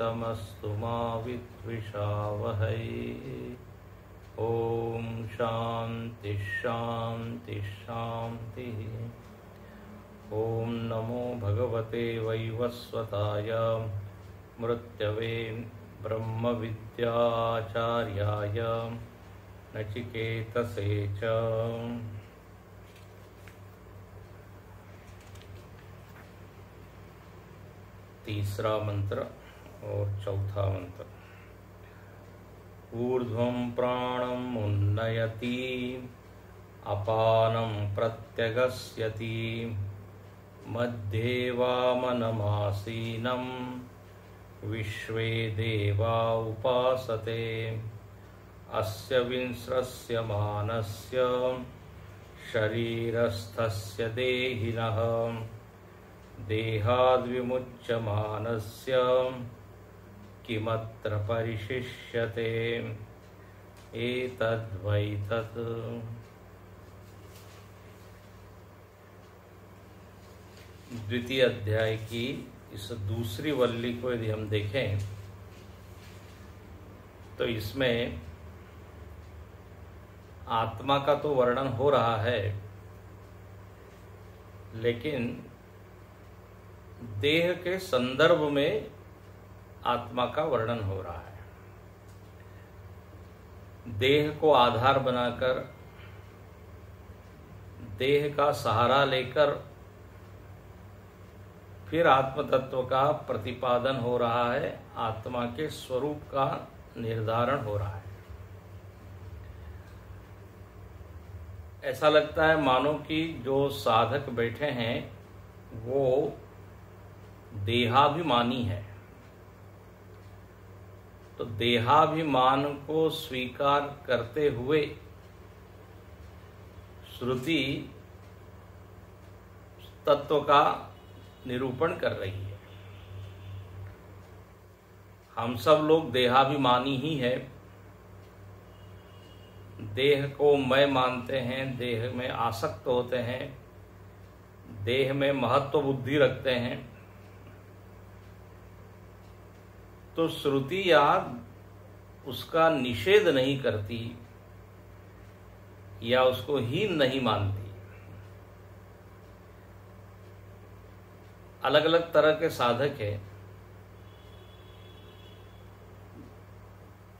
तमस्तु मा विद्विषावहै। ओम शांति शांति शांति। ओम नमो भगवते वैवस्वताय मृत्यवे ब्रह्म विद्याचार्याय नचिकेतसे च। तीसरा मंत्र और चौथा मंत्र। ऊर्ध्वं प्राणम् उन्नयति अपानं प्रत्यगस्यति मध्ये वामनमासीनं विश्वे देवा उपासते। अस्य विंस्रस्य मानस्य शरीरस्थस्य देहिनः देहाद्विमुच्यमानस्य किमत्र परिशिष्यते। एतद्वै तत्। द्वितीय अध्याय की इस दूसरी वल्ली को यदि हम देखें तो इसमें आत्मा का तो वर्णन हो रहा है, लेकिन देह के संदर्भ में आत्मा का वर्णन हो रहा है। देह को आधार बनाकर, देह का सहारा लेकर फिर आत्म तत्व का प्रतिपादन हो रहा है, आत्मा के स्वरूप का निर्धारण हो रहा है। ऐसा लगता है मानो कि जो साधक बैठे हैं वो देहाभिमानी है, तो देहाभिमान को स्वीकार करते हुए श्रुति तत्व का निरूपण कर रही है। हम सब लोग देहाभिमानी ही है, देह को मैं मानते हैं, देह में आसक्त होते हैं, देह में महत्व बुद्धि रखते हैं। तो श्रुति या उसका निषेध नहीं करती या उसको हीन नहीं मानती। अलग अलग तरह के साधक है।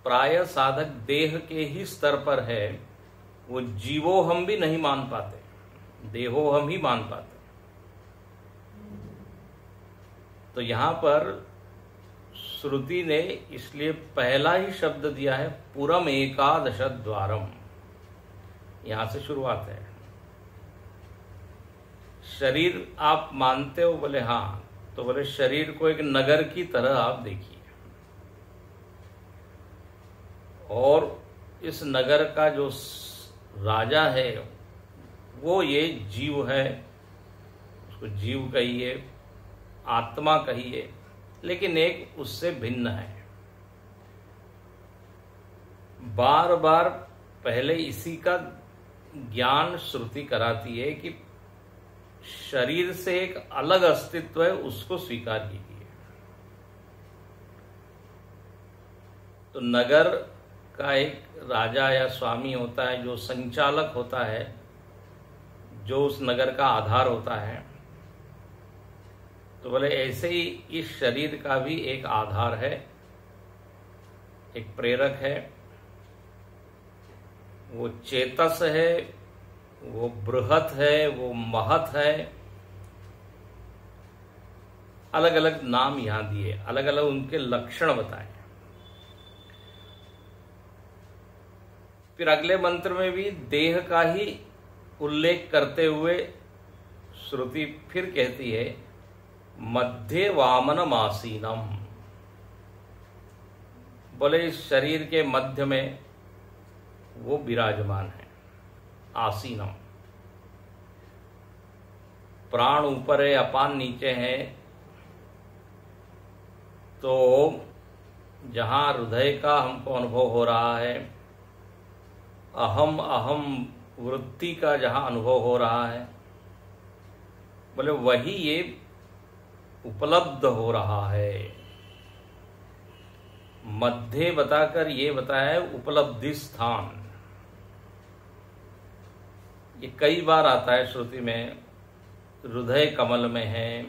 प्राय साधक देह के ही स्तर पर है, वो जीवो हम भी नहीं मान पाते, देहो हम ही मान पाते। तो यहां पर श्रुति ने इसलिए पहला ही शब्द दिया है पुरम एकादश द्वारम। यहां से शुरुआत है। शरीर आप मानते हो? बोले हाँ। तो बोले शरीर को एक नगर की तरह आप देखिए, और इस नगर का जो राजा है वो ये जीव है। उसको जीव कहिए, आत्मा कहिए, लेकिन एक उससे भिन्न है। बार बार पहले इसी का ज्ञान श्रुति कराती है कि शरीर से एक अलग अस्तित्व है, उसको स्वीकार कीजिए। तो नगर का एक राजा या स्वामी होता है, जो संचालक होता है, जो उस नगर का आधार होता है। तो बोले ऐसे ही इस शरीर का भी एक आधार है, एक प्रेरक है, वो चेतस है, वो बृहत है, वो महत है। अलग अलग नाम यहां दिए, अलग अलग उनके लक्षण बताए। फिर अगले मंत्र में भी देह का ही उल्लेख करते हुए श्रुति फिर कहती है मध्ये वामनमासीनम। बोले इस शरीर के मध्य में वो विराजमान है, आसीनम। प्राण ऊपर है, अपान नीचे है। तो जहां हृदय का हमको अनुभव हो रहा है, अहम अहम वृत्ति का जहां अनुभव हो रहा है, बोले वही ये उपलब्ध हो रहा है। मध्य बताकर ये बताया है उपलब्धि स्थान। ये कई बार आता है श्रुति में, हृदय कमल में है,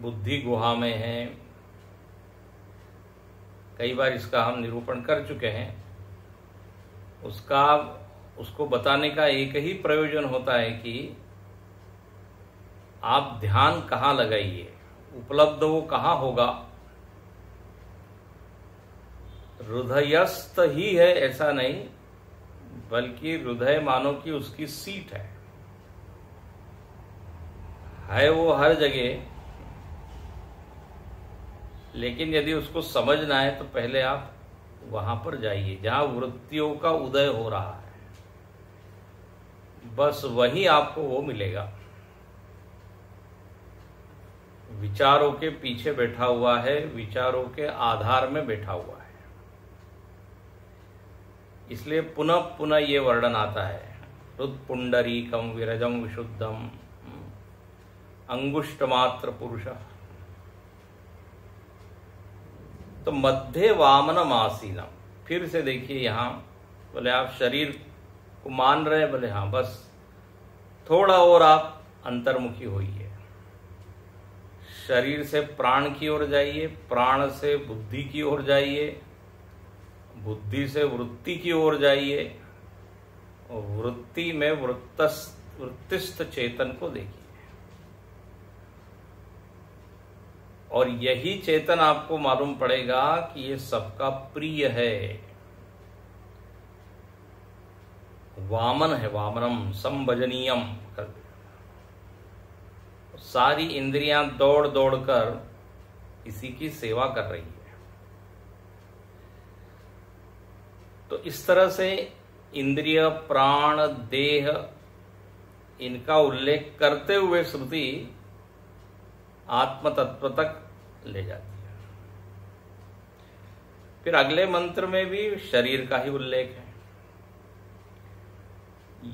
बुद्धि गुहा में है। कई बार इसका हम निरूपण कर चुके हैं। उसको बताने का एक ही प्रयोजन होता है कि आप ध्यान कहाँ लगाइए, उपलब्ध वो कहाँ होगा। हृदयस्थ ही है ऐसा नहीं, बल्कि हृदय मानो कि उसकी सीट है वो हर जगह। लेकिन यदि उसको समझना है तो पहले आप वहां पर जाइए जहां वृत्तियों का उदय हो रहा है, बस वही आपको वो मिलेगा। विचारों के पीछे बैठा हुआ है, विचारों के आधार में बैठा हुआ है। इसलिए पुनः पुनः ये वर्णन आता है, हृत्पुंडरीकम विरजम विशुद्धम अंगुष्टमात्र पुरुष। तो मध्य वामनम आसीनम, फिर से देखिए यहां, बोले आप शरीर को मान रहे, बोले हाँ, बस थोड़ा और आप अंतर्मुखी होइए। शरीर से प्राण की ओर जाइए, प्राण से बुद्धि की ओर जाइए, बुद्धि से वृत्ति की ओर जाइए, और वृत्ति में वृत्तिस्थ चेतन को देखिए। और यही चेतन आपको मालूम पड़ेगा कि ये सबका प्रिय है, वामन है, वामनम संभजनीयम कर। सारी इंद्रियां दौड़ दौड़ कर इसी की सेवा कर रही है। तो इस तरह से इंद्रिय, प्राण, देह, इनका उल्लेख करते हुए श्रुति आत्म तत्व तक ले जाती है। फिर अगले मंत्र में भी शरीर का ही उल्लेख है।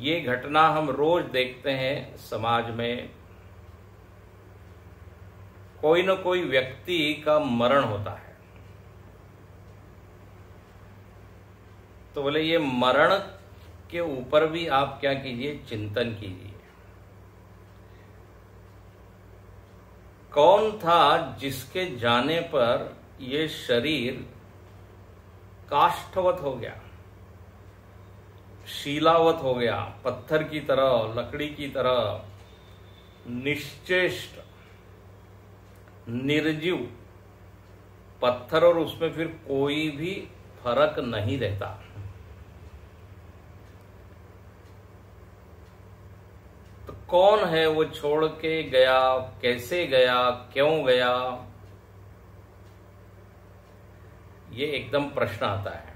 ये घटना हम रोज देखते हैं समाज में, कोई न कोई व्यक्ति का मरण होता है। तो बोले ये मरण के ऊपर भी आप क्या कीजिए, चिंतन कीजिए। कौन था जिसके जाने पर ये शरीर काष्ठवत हो गया, शीलावत हो गया, पत्थर की तरह, लकड़ी की तरह, निश्चेष्ट, निर्जीव पत्थर, और उसमें फिर कोई भी फर्क नहीं रहता। तो कौन है वो छोड़ के गया, कैसे गया, क्यों गया, ये एकदम प्रश्न आता है।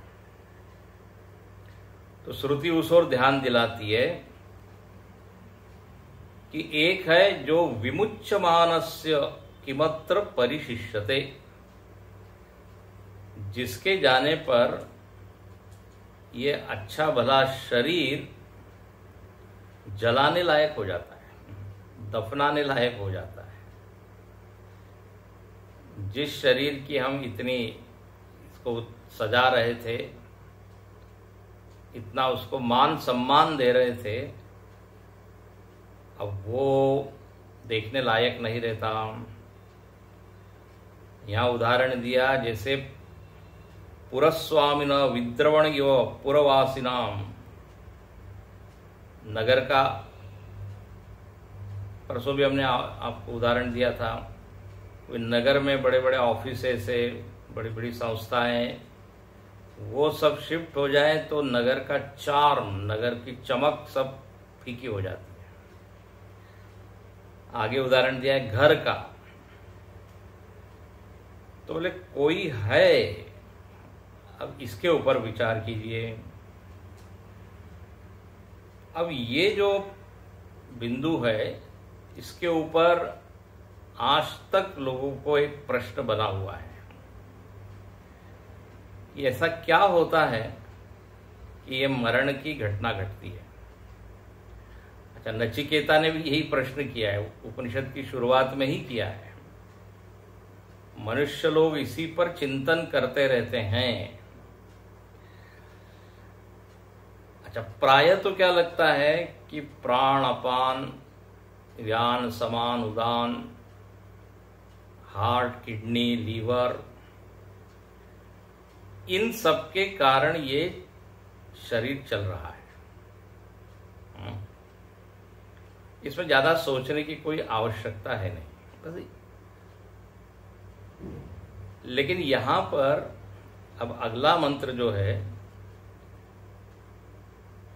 तो श्रुति उस ओर ध्यान दिलाती है कि एक है जो विमुच्यमानस्य किमत्र परिशिष्यते, जिसके जाने पर ये अच्छा भला शरीर जलाने लायक हो जाता है, दफनाने लायक हो जाता है। जिस शरीर की हम इतनी इसको सजा रहे थे, इतना उसको मान सम्मान दे रहे थे, अब वो देखने लायक नहीं रहता। यहाँ उदाहरण दिया जैसे पुरस्वामिन विद्रवण यो पुरवासिनाम, नगर का परसों भी हमने आपको उदाहरण दिया था। नगर में बड़े बड़े ऑफिस से, बड़ी बड़ी संस्थाएं, वो सब शिफ्ट हो जाए तो नगर का चार्म, नगर की चमक सब फीकी हो जाती है। आगे उदाहरण दिया है घर का। तो बोले कोई है, अब इसके ऊपर विचार कीजिए। अब ये जो बिंदु है, इसके ऊपर आज तक लोगों को एक प्रश्न बना हुआ है कि ऐसा क्या होता है कि ये मरण की घटना घटती है। अच्छा, नचिकेता ने भी यही प्रश्न किया है, उपनिषद की शुरुआत में ही किया है। मनुष्य लोग इसी पर चिंतन करते रहते हैं। अच्छा, प्रायः तो क्या लगता है कि प्राण अपान व्यान समान उदान, हार्ट किडनी लीवर, इन सब के कारण ये शरीर चल रहा है। इसमें ज्यादा सोचने की कोई आवश्यकता है नहीं। लेकिन यहां पर अब अगला मंत्र जो है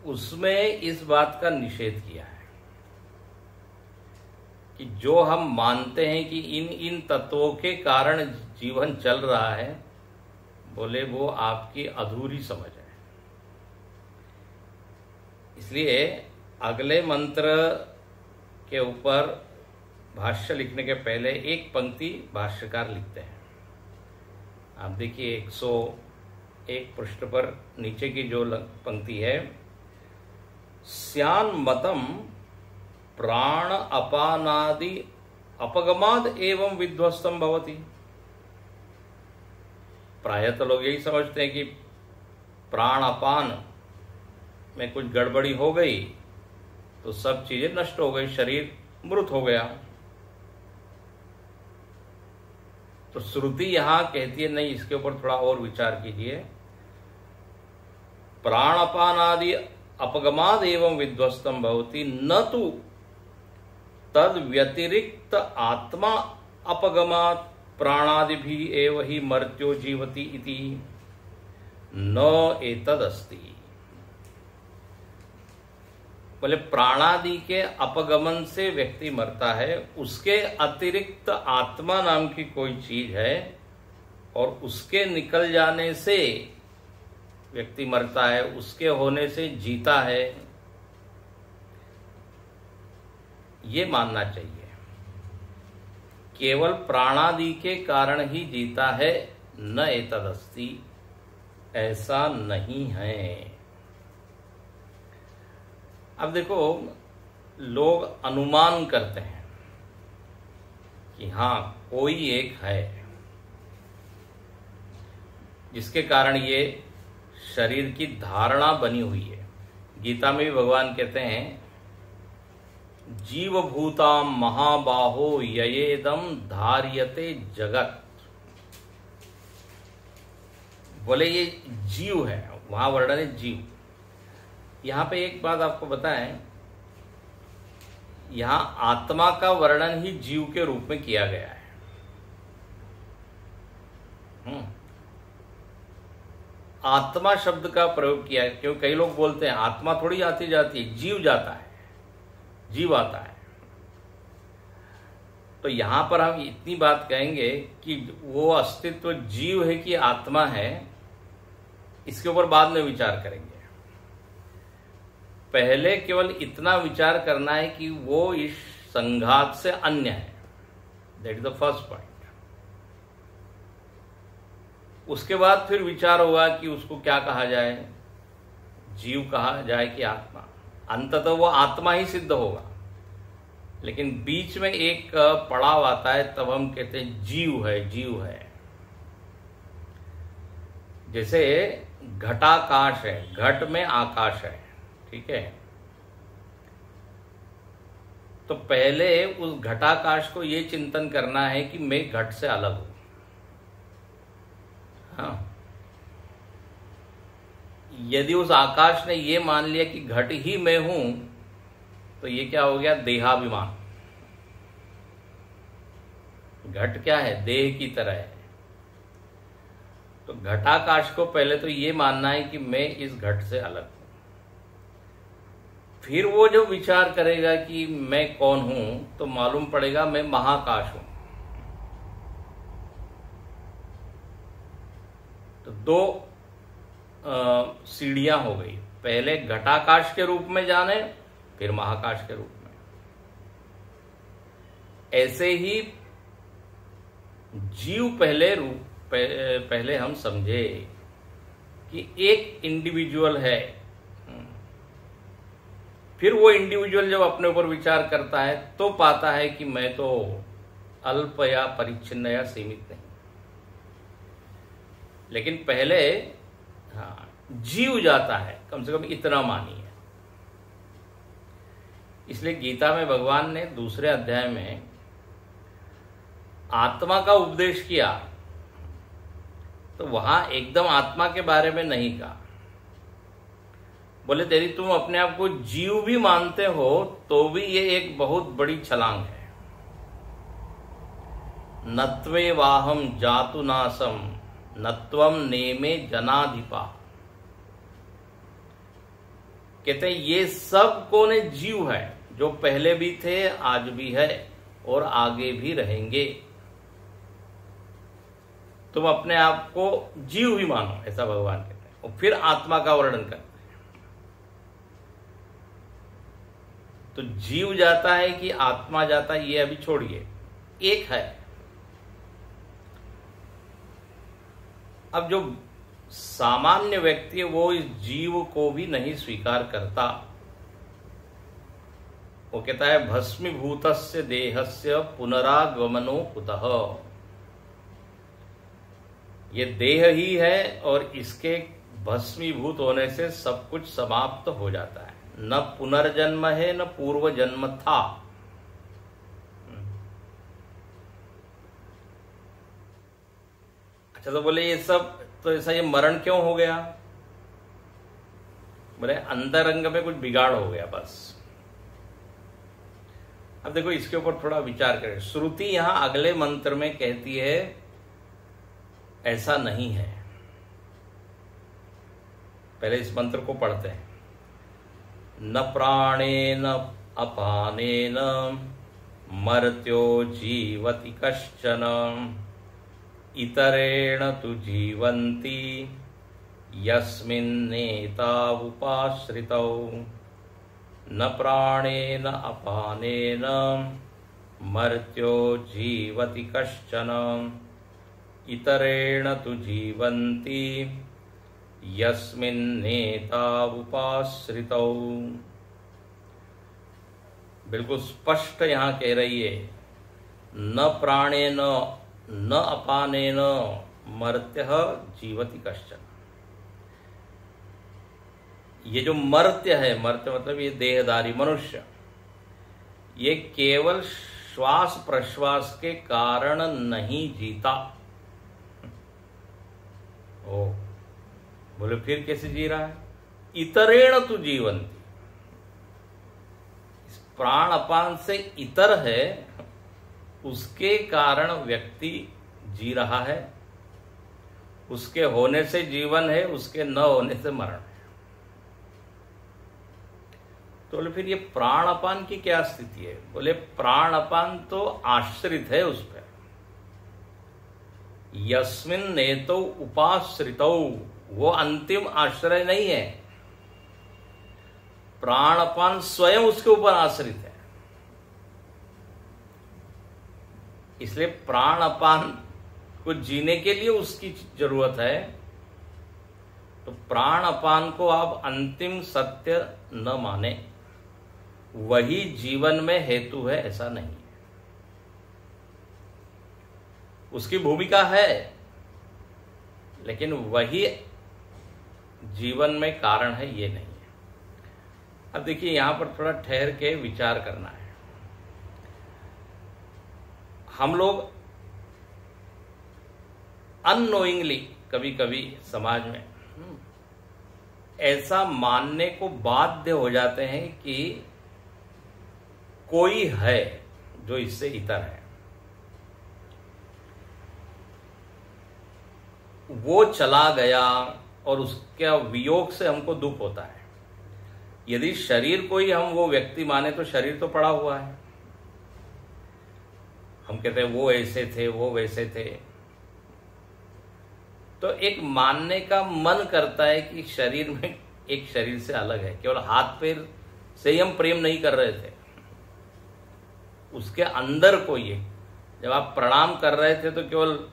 उसमें इस बात का निषेध किया है कि जो हम मानते हैं कि इन इन तत्वों के कारण जीवन चल रहा है, बोले वो आपकी अधूरी समझ है। इसलिए अगले मंत्र के ऊपर भाष्य लिखने के पहले एक पंक्ति भाष्यकार लिखते हैं। आप देखिए 101 पृष्ठ पर नीचे की जो पंक्ति है, स्यान मतम प्राण अपानादि अपगमाद एवं विध्वस्तम भवति। प्रायः तो लोग यही समझते हैं कि प्राण अपान में कुछ गड़बड़ी हो गई तो सब चीजें नष्ट हो गई, शरीर मृत हो गया। तो श्रुति यहां कहती है नहीं, इसके ऊपर थोड़ा और विचार कीजिए। प्राण अपान आदि अपगमाद एवं विध्वस्तम भवति, न तो तद व्यतिरिक्त आत्मा अपगमात प्राणादि भी एव ही मर्त्यो जीवति इति न एतद अस्ति। बोले प्राणादि के अपगमन से व्यक्ति मरता है, उसके अतिरिक्त आत्मा नाम की कोई चीज है और उसके निकल जाने से व्यक्ति मरता है, उसके होने से जीता है, ये मानना चाहिए। केवल प्राणादि के कारण ही जीता है, न एतदस्ति, ऐसा नहीं है। अब देखो, लोग अनुमान करते हैं कि हाँ कोई एक है जिसके कारण ये शरीर की धारणा बनी हुई है। गीता में भी भगवान कहते हैं, जीवभूताम महाबाहो ययेदम धार्यते जगत। बोले ये जीव है, वहां वर्णन है जीव। यहां पे एक बात आपको बताएं, यहां आत्मा का वर्णन ही जीव के रूप में किया गया है। आत्मा शब्द का प्रयोग किया है, क्योंकि कई लोग बोलते हैं आत्मा थोड़ी आती जाती है, जीव जाता है, जीव आता है। तो यहां पर हम इतनी बात कहेंगे कि वो अस्तित्व जीव है कि आत्मा है, इसके ऊपर बाद में विचार करेंगे। पहले केवल इतना विचार करना है कि वो इस संघात से अन्य है। That is the first point. उसके बाद फिर विचार होगा कि उसको क्या कहा जाए, जीव कहा जाए कि आत्मा। अंततः वो आत्मा ही सिद्ध होगा, लेकिन बीच में एक पड़ाव आता है, तब हम कहते हैं जीव है, जीव है। जैसे घटाकाश है, घट में आकाश है, ठीक है। तो पहले उस घटाकाश को ये चिंतन करना है कि मैं घट से अलग हूं। हाँ, यदि उस आकाश ने ये मान लिया कि घट ही मैं हूं, तो ये क्या हो गया, देहाभिमान। घट क्या है, देह की तरह है। तो घटाकाश को पहले तो ये मानना है कि मैं इस घट से अलग हूं। फिर वो जो विचार करेगा कि मैं कौन हूं, तो मालूम पड़ेगा मैं महाकाश हूं। तो दो सीढ़ियां हो गई, पहले घटाकाश के रूप में जाने, फिर महाकाश के रूप में। ऐसे ही जीव पहले हम समझे कि एक इंडिविजुअल है। फिर वो इंडिविजुअल जब अपने ऊपर विचार करता है तो पाता है कि मैं तो अल्प या परिच्छिन्न या सीमित नहीं। लेकिन पहले हाँ जीव जाता है, कम से कम इतना मानिए। इसलिए गीता में भगवान ने दूसरे अध्याय में आत्मा का उपदेश किया, तो वहां एकदम आत्मा के बारे में नहीं कहा। बोले यदि तुम अपने आप को जीव भी मानते हो तो भी ये एक बहुत बड़ी छलांग है। नत्वे वाहम जातु नासम नत्वम नेमे जनाधिपा। कहते हैं ये सब कौन जीव है, जो पहले भी थे, आज भी है और आगे भी रहेंगे। तुम अपने आप को जीव ही मानो, ऐसा भगवान कहते हैं। और फिर आत्मा का वर्णन करते हैं। तो जीव जाता है कि आत्मा जाता है, ये अभी छोड़िए, एक है। अब जो सामान्य व्यक्ति है वो इस जीव को भी नहीं स्वीकार करता। वो कहता है भस्मीभूतस्य देहस्य पुनरागमनो कुतः। ये देह ही है और इसके भस्मीभूत होने से सब कुछ समाप्त हो जाता है। न पुनर्जन्म है न पूर्व जन्म था। अच्छा, तो बोले ये सब तो ऐसा ये मरण क्यों हो गया? बोले अंदर अंग में कुछ बिगाड़ हो गया बस। अब देखो इसके ऊपर थोड़ा विचार करें। श्रुति यहां अगले मंत्र में कहती है ऐसा नहीं है। पहले इस मंत्र को पढ़ते हैं। न प्राणेन अपानेन मर्त्यो जीवति कश्चन इतरेण तु जीवन्ति यस्मिन्नेतावुपाश्रितौ। न प्राणेन अपानेन मर्त्यो जीवति कश्चन इतरेण तु जीवन्ति यस्मिन्नेतावुपाश्रितौ। बिल्कुल स्पष्ट यहां कह रही है, न प्राणेन न अपानेन मर्त्यः जीवति कश्चन। ये जो मर्त्य है, मर्त्य मतलब ये देहधारी मनुष्य, ये केवल श्वास प्रश्वास के कारण नहीं जीता। ओ बोले फिर कैसे जी रहा है? इतरेण तु जीवन्ति। इस प्राण अपान से इतर है, उसके कारण व्यक्ति जी रहा है। उसके होने से जीवन है, उसके न होने से मरण है। तो बोले फिर ये प्राण अपान की क्या स्थिति है? बोले प्राण अपान तो आश्रित है उस पर। यस्मिन नेतो उपाश्रितौ, वो अंतिम आश्रय नहीं है। प्राण अपान स्वयं उसके ऊपर आश्रित है। इसलिए प्राण अपान को जीने के लिए उसकी जरूरत है। तो प्राण अपान को आप अंतिम सत्य न माने, वही जीवन में हेतु है ऐसा नहीं है। उसकी भूमिका है, लेकिन वही जीवन में कारण है ये नहीं है। अब देखिए यहां पर थोड़ा ठहर के विचार करना है। हम लोग अननोइंगली कभी कभी समाज में ऐसा मानने को बाध्य हो जाते हैं कि कोई है जो इससे इतर है, वो चला गया और उसके वियोग से हमको दुख होता है। यदि शरीर को ही हम वो व्यक्ति माने तो शरीर तो पड़ा हुआ है। हम कहते हैं वो ऐसे थे, वो वैसे थे। तो एक मानने का मन करता है कि शरीर में एक शरीर से अलग है। केवल हाथ पैर से ही हम प्रेम नहीं कर रहे थे, उसके अंदर कोई है। जब आप प्रणाम कर रहे थे तो केवल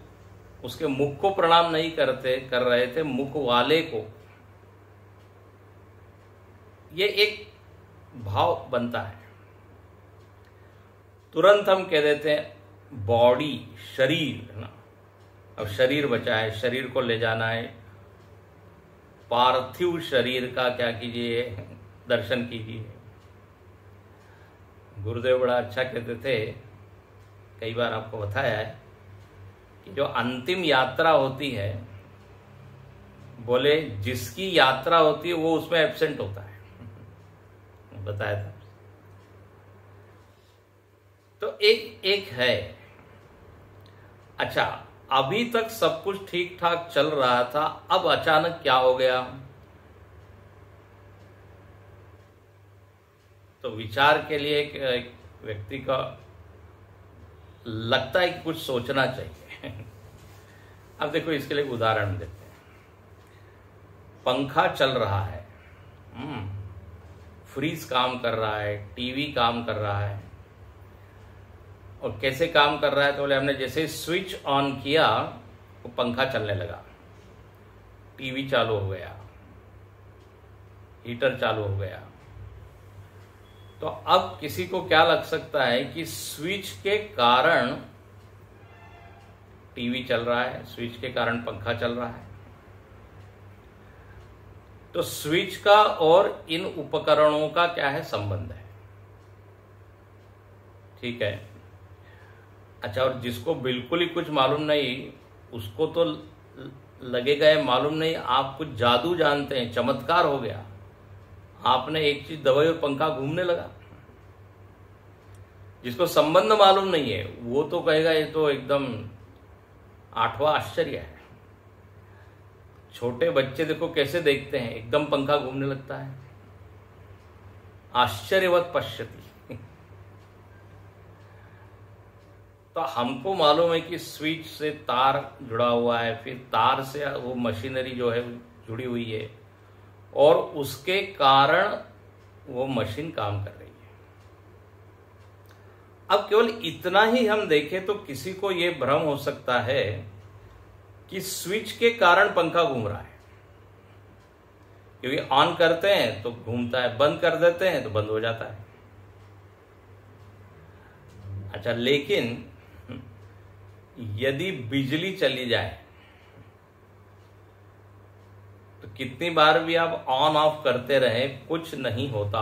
उसके मुख को प्रणाम नहीं कर रहे थे, मुख वाले को। ये एक भाव बनता है। तुरंत हम कह देते हैं बॉडी, शरीर है ना, अब शरीर बचा है, शरीर को ले जाना है, पार्थिव शरीर का क्या कीजिए, दर्शन कीजिए। गुरुदेव बड़ा अच्छा कहते थे, कई बार आपको बताया है कि जो अंतिम यात्रा होती है, बोले जिसकी यात्रा होती है वो उसमें एब्सेंट होता है, बताया था। तो एक है। अच्छा, अभी तक सब कुछ ठीक ठाक चल रहा था, अब अचानक क्या हो गया? तो विचार के लिए एक व्यक्ति का लगता है कि कुछ सोचना चाहिए। अब देखो, इसके लिए उदाहरण देते हैं। पंखा चल रहा है, फ्रीज काम कर रहा है, टीवी काम कर रहा है, और कैसे काम कर रहा है? तो बोले हमने जैसे स्विच ऑन किया वो पंखा चलने लगा, टीवी चालू हो गया, हीटर चालू हो गया। तो अब किसी को क्या लग सकता है कि स्विच के कारण टीवी चल रहा है, स्विच के कारण पंखा चल रहा है। तो स्विच का और इन उपकरणों का क्या है, संबंध है। ठीक है। अच्छा, और जिसको बिल्कुल ही कुछ मालूम नहीं, उसको तो लगेगा ये मालूम नहीं, आप कुछ जादू जानते हैं, चमत्कार हो गया, आपने एक चीज दबाई और पंखा घूमने लगा। जिसको संबंध मालूम नहीं है वो तो कहेगा ये तो एकदम 8वां आश्चर्य है। छोटे बच्चे देखो कैसे देखते हैं, एकदम पंखा घूमने लगता है, आश्चर्यवत पश्यति। तो हमको मालूम है कि स्विच से तार जुड़ा हुआ है, फिर तार से वो मशीनरी जो है जुड़ी हुई है, और उसके कारण वो मशीन काम कर रही है। अब केवल इतना ही हम देखें तो किसी को ये भ्रम हो सकता है कि स्विच के कारण पंखा घूम रहा है, क्योंकि ऑन करते हैं तो घूमता है, बंद कर देते हैं तो बंद हो जाता है। अच्छा, लेकिन यदि बिजली चली जाए तो कितनी बार भी आप ऑन ऑफ करते रहे, कुछ नहीं होता,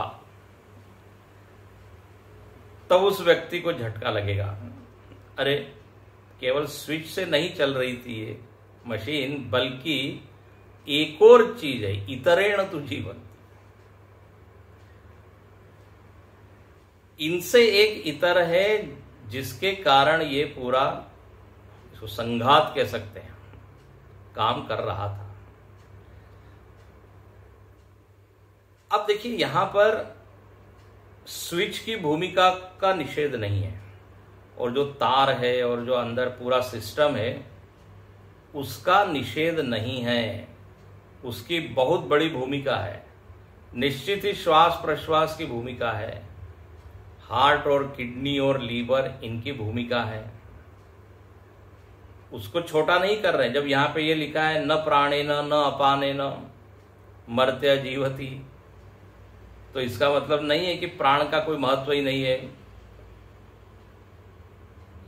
तब उस व्यक्ति को झटका लगेगा, अरे केवल स्विच से नहीं चल रही थी ये मशीन, बल्कि एक और चीज है, इतरेण तु जीवन। इनसे एक इतर है जिसके कारण ये पूरा, इसको संघात कह सकते हैं, काम कर रहा था। अब देखिए, यहां पर स्विच की भूमिका का निषेध नहीं है, और जो तार है और जो अंदर पूरा सिस्टम है उसका निषेध नहीं है, उसकी बहुत बड़ी भूमिका है। निश्चित ही श्वास प्रश्वास की भूमिका है, हार्ट और किडनी और लीवर इनकी भूमिका है, उसको छोटा नहीं कर रहे हैं। जब यहां पे ये लिखा है न प्राणेन न अपानेन मर्त्य जीवति, तो इसका मतलब नहीं है कि प्राण का कोई महत्व ही नहीं है,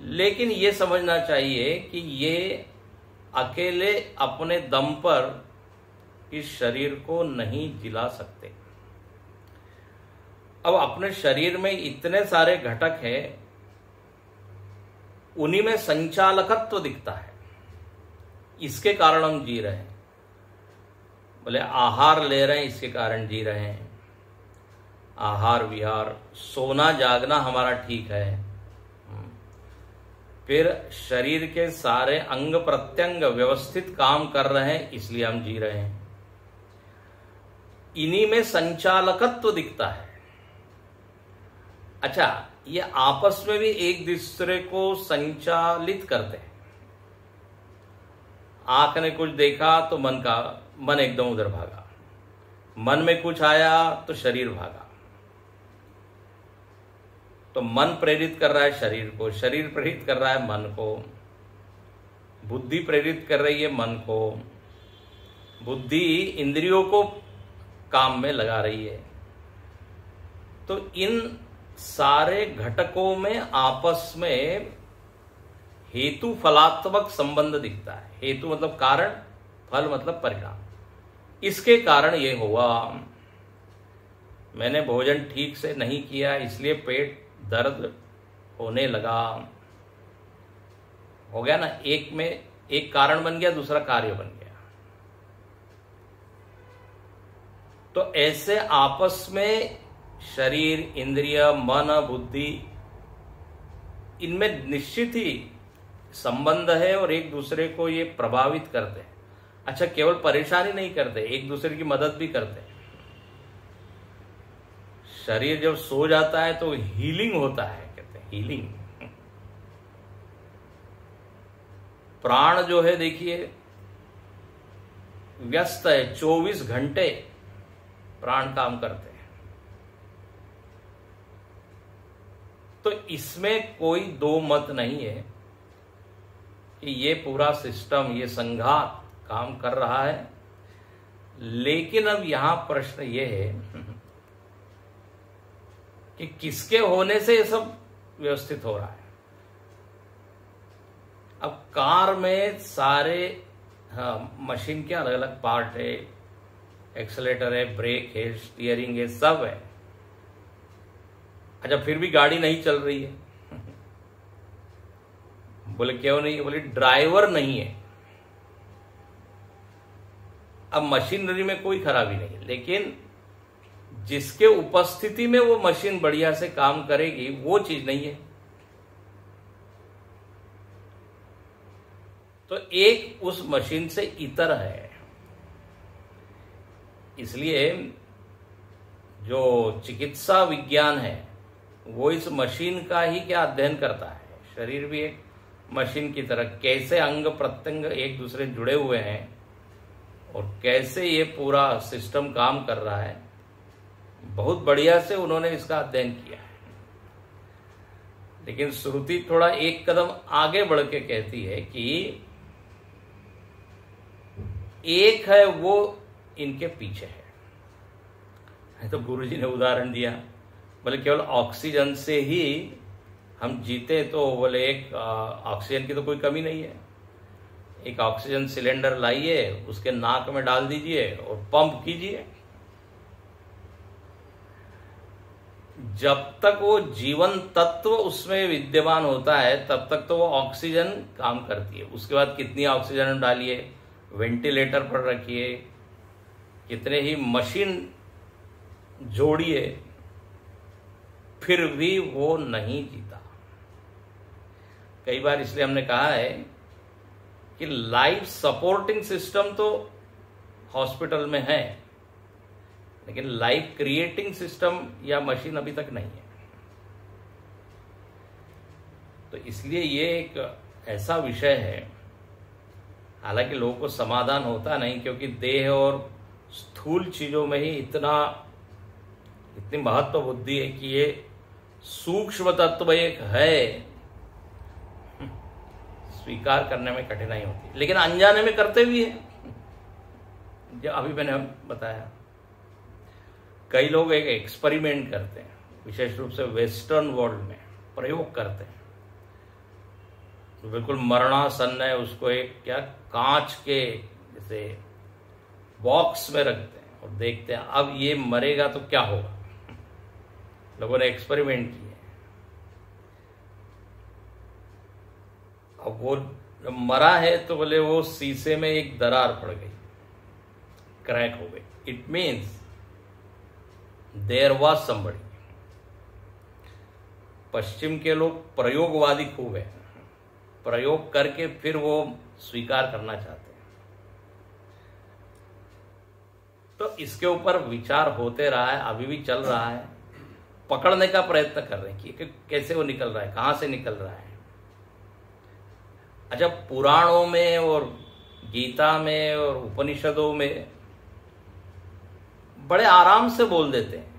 लेकिन ये समझना चाहिए कि ये अकेले अपने दम पर इस शरीर को नहीं जिला सकते। अब अपने शरीर में इतने सारे घटक हैं, उन्हीं में संचालकत्व दिखता है, इसके कारण हम जी रहे हैं। बोले आहार ले रहे हैं, इसके कारण जी रहे हैं, आहार विहार, सोना जागना हमारा ठीक है, फिर शरीर के सारे अंग प्रत्यंग व्यवस्थित काम कर रहे हैं, इसलिए हम जी रहे हैं। इन्हीं में संचालकत्व दिखता है। अच्छा, ये आपस में भी एक दूसरे को संचालित करते हैं। आंख ने कुछ देखा तो मन एकदम उधर भागा, मन में कुछ आया तो शरीर भागा। तो मन प्रेरित कर रहा है शरीर को, शरीर प्रेरित कर रहा है मन को, बुद्धि प्रेरित कर रही है मन को, बुद्धि इंद्रियों को काम में लगा रही है। तो इन सारे घटकों में आपस में हेतु फलात्मक संबंध दिखता है। हेतु मतलब कारण, फल मतलब परिणाम। इसके कारण ये हुआ, मैंने भोजन ठीक से नहीं किया इसलिए पेट दर्द होने लगा। हो गया ना, एक में एक कारण बन गया, दूसरा कार्य बन गया। तो ऐसे आपस में शरीर, इंद्रिय, मन, बुद्धि, इनमें निश्चित ही संबंध है और एक दूसरे को ये प्रभावित करते हैं। अच्छा, केवल परेशानी नहीं करते, एक दूसरे की मदद भी करते हैं। शरीर जब सो जाता है तो हीलिंग होता है, कहते हैं हीलिंग। प्राण जो है देखिए व्यस्त है, 24 घंटे प्राण काम करते हैं। तो इसमें कोई दो मत नहीं है कि ये पूरा सिस्टम, ये संघात काम कर रहा है। लेकिन अब यहां प्रश्न ये है कि किसके होने से ये सब व्यवस्थित हो रहा है। अब कार में सारे मशीन के अलग अलग पार्ट है, एक्सेलेटर है, ब्रेक है, स्टीयरिंग है, सब है। अच्छा, फिर भी गाड़ी नहीं चल रही है। बोले क्यों नहीं? बोले ड्राइवर नहीं है। अब मशीनरी में कोई खराबी नहीं है, लेकिन जिसके उपस्थिति में वो मशीन बढ़िया से काम करेगी वो चीज नहीं है। तो एक उस मशीन से इतर है। इसलिए जो चिकित्सा विज्ञान है वो इस मशीन का ही क्या अध्ययन करता है। शरीर भी एक मशीन की तरह, कैसे अंग प्रत्यंग एक दूसरे जुड़े हुए हैं और कैसे ये पूरा सिस्टम काम कर रहा है, बहुत बढ़िया से उन्होंने इसका अध्ययन किया है। लेकिन श्रुति थोड़ा एक कदम आगे बढ़ के कहती है कि एक है वो इनके पीछे है। तो गुरुजी ने उदाहरण दिया, बोले केवल ऑक्सीजन से ही हम जीते, तो बोले एक ऑक्सीजन की तो कोई कमी नहीं है। एक ऑक्सीजन सिलेंडर लाइए, उसके नाक में डाल दीजिए और पंप कीजिए। जब तक वो जीवन तत्व उसमें विद्यमान होता है तब तक तो वो ऑक्सीजन काम करती है। उसके बाद कितनी ऑक्सीजन डालिए, वेंटिलेटर पर रखिए, कितने ही मशीन जोड़िए, फिर भी वो नहीं जीता। कई बार इसलिए हमने कहा है कि लाइफ सपोर्टिंग सिस्टम तो हॉस्पिटल में है, लेकिन लाइफ क्रिएटिंग सिस्टम या मशीन अभी तक नहीं है। तो इसलिए ये एक ऐसा विषय है, हालांकि लोगों को समाधान होता नहीं, क्योंकि देह और स्थूल चीजों में ही इतनी महत्व बुद्धि है कि ये सूक्ष्म तत्व एक है, स्वीकार करने में कठिनाई होती है। लेकिन अनजाने में करते भी हैं। जो अभी मैंने बताया, कई लोग एक एक्सपेरिमेंट करते हैं, विशेष रूप से वेस्टर्न वर्ल्ड में प्रयोग करते हैं। तो बिल्कुल मरणासन है, उसको एक क्या कांच के जैसे बॉक्स में रखते हैं और देखते हैं अब ये मरेगा तो क्या होगा। लोगों ने एक्सपेरिमेंट किए। अब वो मरा है तो बोले वो शीशे में एक दरार पड़ गई, क्रैक हो गई। It means there was somebody. पश्चिम के लोग प्रयोगवादी खूब है, प्रयोग करके फिर वो स्वीकार करना चाहते हैं। तो इसके ऊपर विचार होते रहा है, अभी भी चल रहा है। पकड़ने का प्रयत्न कर रहे हैं कि कैसे वो निकल रहा है, कहां से निकल रहा है। अच्छा, पुराणों में और गीता में और उपनिषदों में बड़े आराम से बोल देते हैं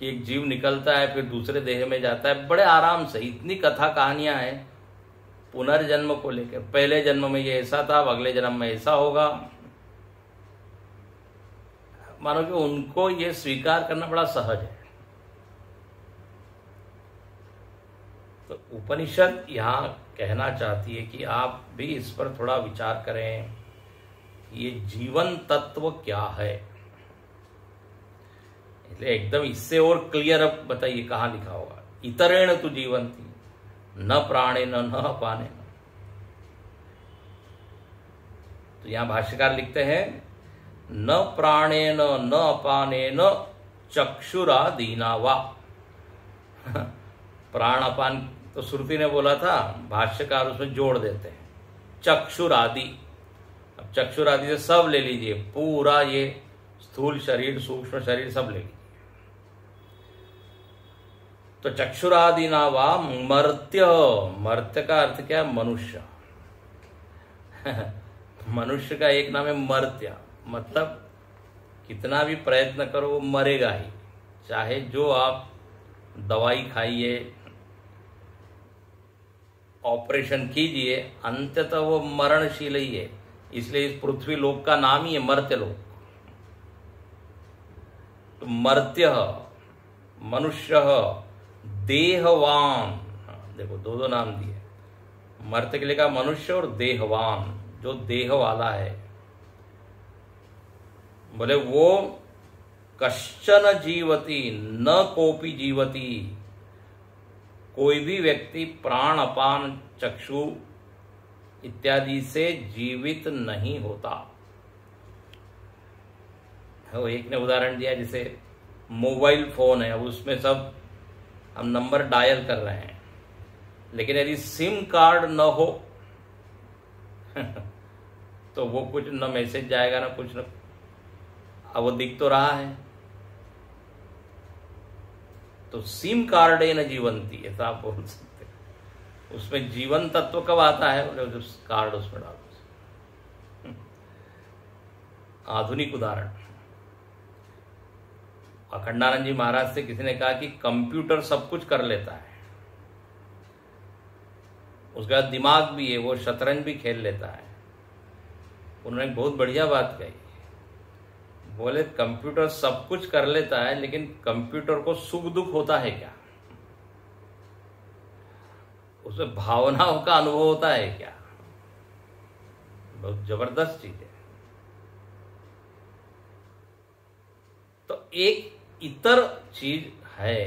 कि एक जीव निकलता है फिर दूसरे देह में जाता है, बड़े आराम से। इतनी कथा कहानियां हैं पुनर्जन्म को लेकर, पहले जन्म में ये ऐसा था, अगले जन्म में ऐसा होगा। मानो कि उनको ये स्वीकार करना बड़ा सहज है। तो उपनिषद यहां कहना चाहती है कि आप भी इस पर थोड़ा विचार करें, ये जीवन तत्व क्या है। इसलिए एकदम इससे और क्लियर अब बताइए कहाँ लिखा होगा, इतरेण तु जीवंती न प्राणेन न अपानेन। तो यहां भाष्यकार लिखते हैं न प्राणेन न अपानेन चक्षुरादीना वा। प्राण अपान तो श्रुति ने बोला था, भाष्यकार उसमें जोड़ देते हैं चक्षुरादि। अब चक्षुरादि से सब ले लीजिए, पूरा ये स्थूल शरीर सूक्ष्म शरीर सब ले लीजिए। तो चक्षुरादिना वा मर्त्य, मर्त्य का अर्थ क्या है, मनुष्य। मनुष्य का एक नाम है मर्त्य, मतलब कितना भी प्रयत्न करो वो मरेगा ही। चाहे जो आप दवाई खाइए, ऑपरेशन कीजिए, अंततः वो मरणशील ही है। इसलिए इस पृथ्वी लोक का नाम ही है मर्त्य लोक। तो मर्त्य मनुष्य देहवान, देखो दो दो नाम दिए, मर्त्य के लिए कहा मनुष्य और देहवान, जो देह वाला है। बोले वो कश्चन जीवती न कोपी जीवती, कोई भी व्यक्ति प्राण अपान चक्षु इत्यादि से जीवित नहीं होता। वो एक ने उदाहरण दिया, जैसे मोबाइल फोन है, अब उसमें सब हम नंबर डायल कर रहे हैं, लेकिन यदि सिम कार्ड न हो तो वो कुछ न मैसेज जाएगा ना कुछ न। अब वो दिख तो रहा है, तो सिम कार्ड न जीवंती, ऐसा आप बोल सकते हैं। उसमें जीवन तत्व कब आता है, बोले जब कार्ड उसमें डालो। आधुनिक उदाहरण, अखंडानंद जी महाराज से किसी ने कहा कि कंप्यूटर सब कुछ कर लेता है, उसका दिमाग भी है, वो शतरंज भी खेल लेता है। उन्होंने एक बहुत बढ़िया बात कही, बोले कंप्यूटर सब कुछ कर लेता है, लेकिन कंप्यूटर को सुख दुख होता है क्या, उसमें भावनाओं का अनुभव होता है क्या। बहुत जबरदस्त चीज है। तो एक इतर चीज है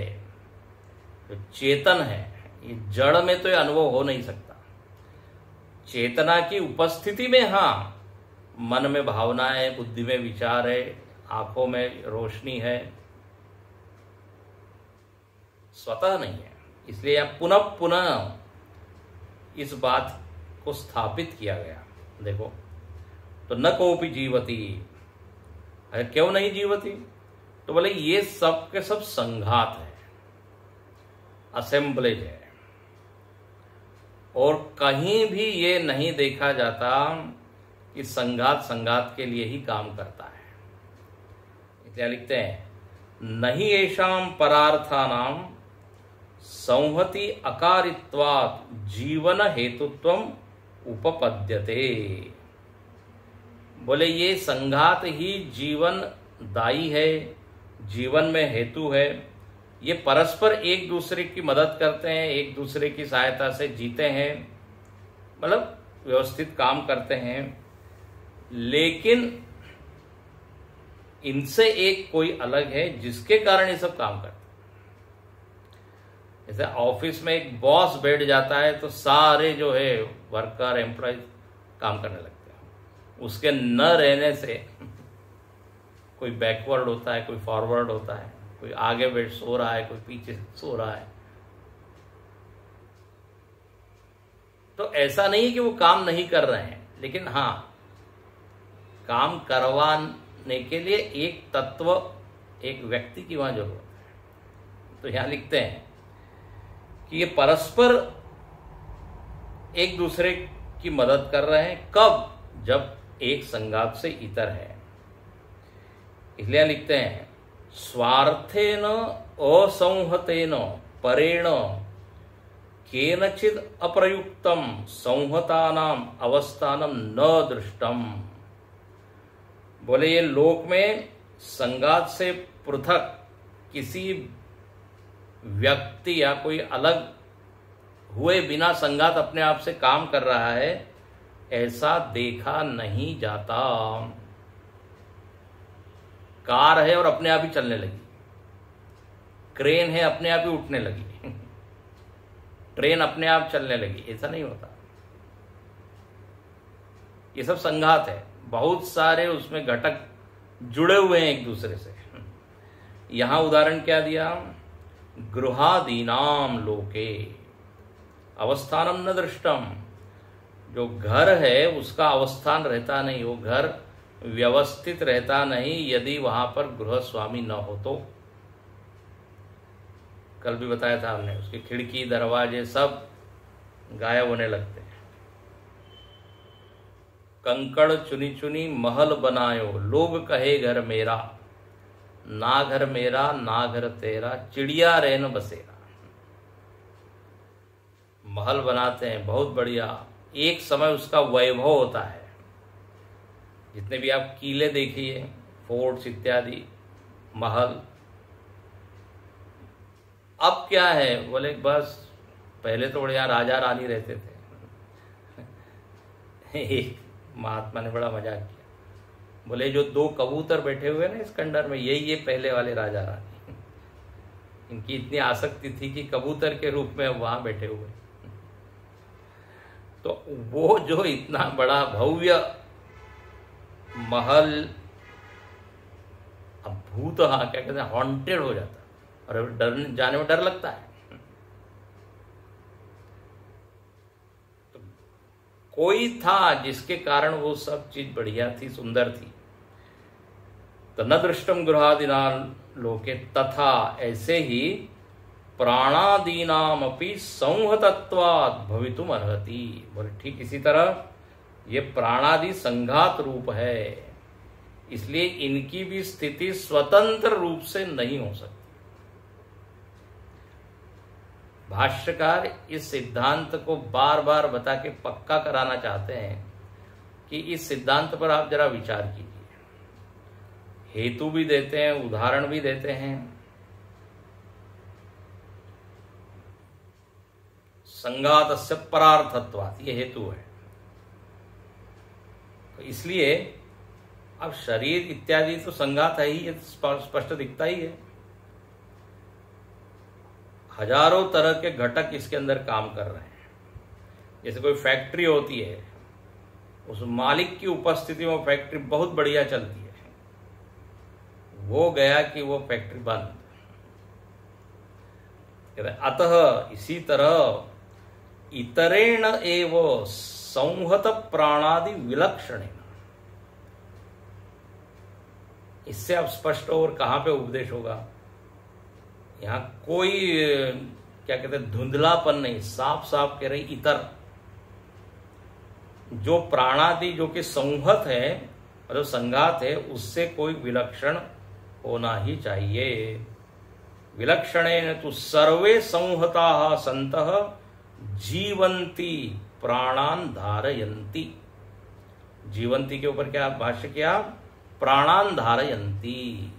जो चेतन है, ये जड़ में तो ये अनुभव हो नहीं सकता। चेतना की उपस्थिति में हाँ, मन में भावना है, बुद्धि में विचार है, आंखों में रोशनी है, स्वतः नहीं है। इसलिए यह पुनः पुनः इस बात को स्थापित किया गया। देखो, तो न कोपी जीवती, अरे क्यों नहीं जीवती, तो बोले ये सब के सब संघात है, असेंबलेज है, और कहीं भी ये नहीं देखा जाता कि संघात संघात के लिए ही काम करता है। इसलिए लिखते हैं नहीं येषां परार्थानां संहति अकारित्वात् जीवन हेतुत्वम उपपद्यते। बोले ये संघात ही जीवन दायी है, जीवन में हेतु है। ये परस्पर एक दूसरे की मदद करते हैं, एक दूसरे की सहायता से जीते हैं, मतलब व्यवस्थित काम करते हैं। लेकिन इनसे एक कोई अलग है जिसके कारण ये सब काम करते हैं। जैसे ऑफिस में एक बॉस बैठ जाता है तो सारे जो है वर्कर एम्प्लॉय काम करने लगते हैं। उसके न रहने से कोई बैकवर्ड होता है, कोई फॉरवर्ड होता है, कोई आगे बैठ सो रहा है, कोई पीछे सो रहा है। तो ऐसा नहीं है कि वो काम नहीं कर रहे हैं, लेकिन हाँ, काम करवाने के लिए एक तत्व, एक व्यक्ति की वहां जरूरत है। तो यहां लिखते हैं कि ये परस्पर एक दूसरे की मदद कर रहे हैं। कब? जब एक संघात से इतर है। इसलिए लिखते हैं स्वार्थेन असंहतेन परेण केनचिद अप्रयुक्तम संहतानाम अवस्थानम न दृष्टम। बोले ये लोक में संघात से पृथक किसी व्यक्ति या कोई अलग हुए बिना संघात अपने आप से काम कर रहा है, ऐसा देखा नहीं जाता। कार है और अपने आप ही चलने लगी, क्रेन है अपने आप ही उठने लगी, ट्रेन अपने आप चलने लगी, ऐसा नहीं होता। ये सब संघात है, बहुत सारे उसमें घटक जुड़े हुए हैं एक दूसरे से। यहां उदाहरण क्या दिया, गृहादीनाम लोके अवस्थानम न दृष्टम। जो घर है उसका अवस्थान रहता नहीं, वो घर व्यवस्थित रहता नहीं यदि वहां पर गृह स्वामी न हो तो। कल भी बताया था हमने, उसकी खिड़की दरवाजे सब गायब होने लगते हैं। कंकड़ चुनी चुनी महल बनायो, लोग कहे घर मेरा, ना घर मेरा ना घर तेरा, चिड़िया रेन बसेरा। महल बनाते हैं बहुत बढ़िया, एक समय उसका वैभव होता है। जितने भी आप किले देखिए, फोर्ट्स इत्यादि महल, अब क्या है, बोले बस पहले तो बढ़िया राजा रानी रहते थे। एक महात्मा ने बड़ा मजाक किया, बोले जो 2 कबूतर बैठे हुए ना इस खंडर में, यही पहले वाले राजा रानी। इनकी इतनी आसक्ति थी कि कबूतर के रूप में वहां बैठे हुए। तो वो जो इतना बड़ा भव्य महल, अब भूत, हाँ क्या कहते हैं, हॉन्टेड हो जाता और डर जाने में डर लगता है। तो कोई था जिसके कारण वो सब चीज बढ़िया थी, सुंदर थी। तो न दृष्टम गृहादिना लोके, तथा ऐसे ही प्राणादीनाम अपि संहतत्वात् भवितुम अर्हति। बोले ठीक इसी तरह ये प्राणादि संघात रूप है, इसलिए इनकी भी स्थिति स्वतंत्र रूप से नहीं हो सकती। भाष्यकार इस सिद्धांत को बार बार बता के पक्का कराना चाहते हैं कि इस सिद्धांत पर आप जरा विचार कीजिए। हेतु भी देते हैं, उदाहरण भी देते हैं। संघातस्य परार्थत्वात्, ये हेतु है। तो इसलिए अब शरीर इत्यादि तो संघात है ही, ये स्पष्ट दिखता ही है। हजारों तरह के घटक इसके अंदर काम कर रहे हैं। जैसे कोई फैक्ट्री होती है, उस मालिक की उपस्थिति में फैक्ट्री बहुत बढ़िया चलती है, वो गया कि वो फैक्ट्री बंद। अतः इसी तरह इतरेण एव संहत प्राणादि विलक्षण, इससे अब स्पष्ट और कहां पे उपदेश होगा। यहां कोई क्या कहते हैं धुंधलापन नहीं, साफ साफ कह रहे इतर। जो प्राणादि जो कि संहत है, मतलब संघात है, उससे कोई विलक्षण होना ही चाहिए। विलक्षणेन तु सर्वे संहताः सन्तः जीवंती प्राणान धारयन्ति। जीवंती के ऊपर क्या भाष्य किया, प्राणान धारयन्ति।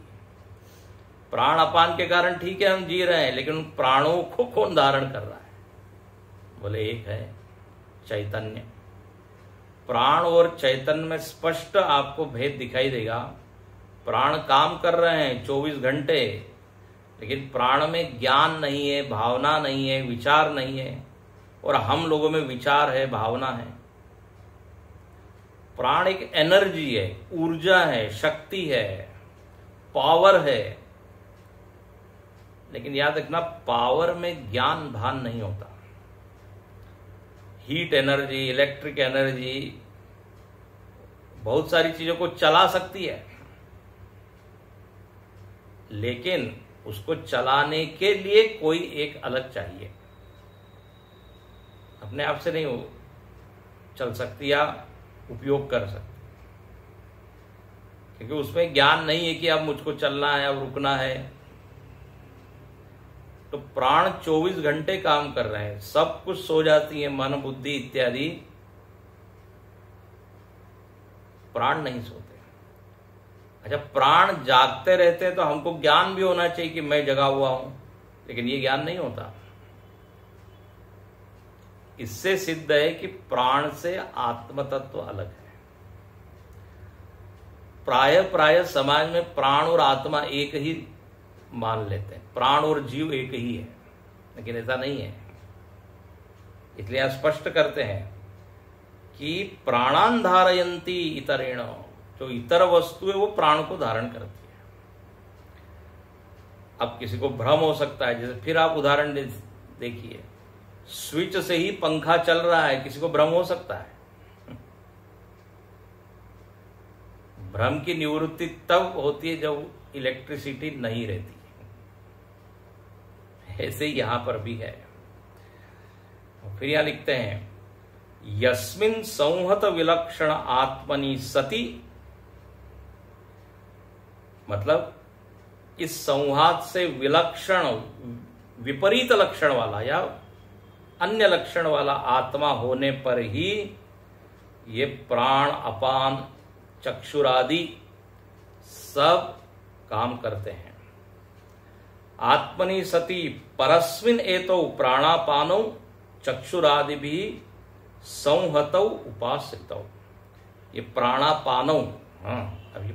प्राण अपान के कारण ठीक है हम जी रहे हैं, लेकिन प्राणों को कौन धारण कर रहा है? बोले एक है चैतन्य। प्राण और चैतन्य में स्पष्ट आपको भेद दिखाई देगा। प्राण काम कर रहे हैं 24 घंटे, लेकिन प्राण में ज्ञान नहीं है, भावना नहीं है, विचार नहीं है। और हम लोगों में विचार है, भावना है। प्राण एक एनर्जी है, ऊर्जा है, शक्ति है, पावर है। लेकिन याद रखना, पावर में ज्ञान भान नहीं होता। हीट एनर्जी, इलेक्ट्रिक एनर्जी बहुत सारी चीजों को चला सकती है, लेकिन उसको चलाने के लिए कोई एक अलग चाहिए। अपने आप से नहीं वो चल सकती या उपयोग कर सकती, क्योंकि उसमें ज्ञान नहीं है कि अब मुझको चलना है, अब रुकना है। तो प्राण 24 घंटे काम कर रहे हैं, सब कुछ सो जाती है, मन बुद्धि इत्यादि, प्राण नहीं सोते। अच्छा, प्राण जागते रहते हैं तो हमको ज्ञान भी होना चाहिए कि मैं जगा हुआ हूं, लेकिन ये ज्ञान नहीं होता। इससे सिद्ध है कि प्राण से आत्म तत्व अलग है। प्राय समाज में प्राण और आत्मा एक ही मान लेते हैं, प्राण और जीव एक ही है, लेकिन ऐसा नहीं है। इसलिए आप स्पष्ट करते हैं कि प्राणान धारयंती इतरेण, जो इतर वस्तु है वो प्राण को धारण करती है। अब किसी को भ्रम हो सकता है, जैसे फिर आप उदाहरण देखिए, स्विच से ही पंखा चल रहा है, किसी को भ्रम हो सकता है। भ्रम की निवृत्ति तब होती है जब इलेक्ट्रिसिटी नहीं रहती है। ऐसे ही यहां पर भी है। फिर यहां लिखते हैं यस्मिन् संहत विलक्षण आत्मनि सति, मतलब इस संहात से विलक्षण विपरीत लक्षण वाला या अन्य लक्षण वाला आत्मा होने पर ही ये प्राण अपान चक्षुरादि सब काम करते हैं। आत्मनि सति परस्मिन एतौ प्राणापानौ चक्षुरादि भी संहतौ उपासितौ। ये प्राणापानौ, अभी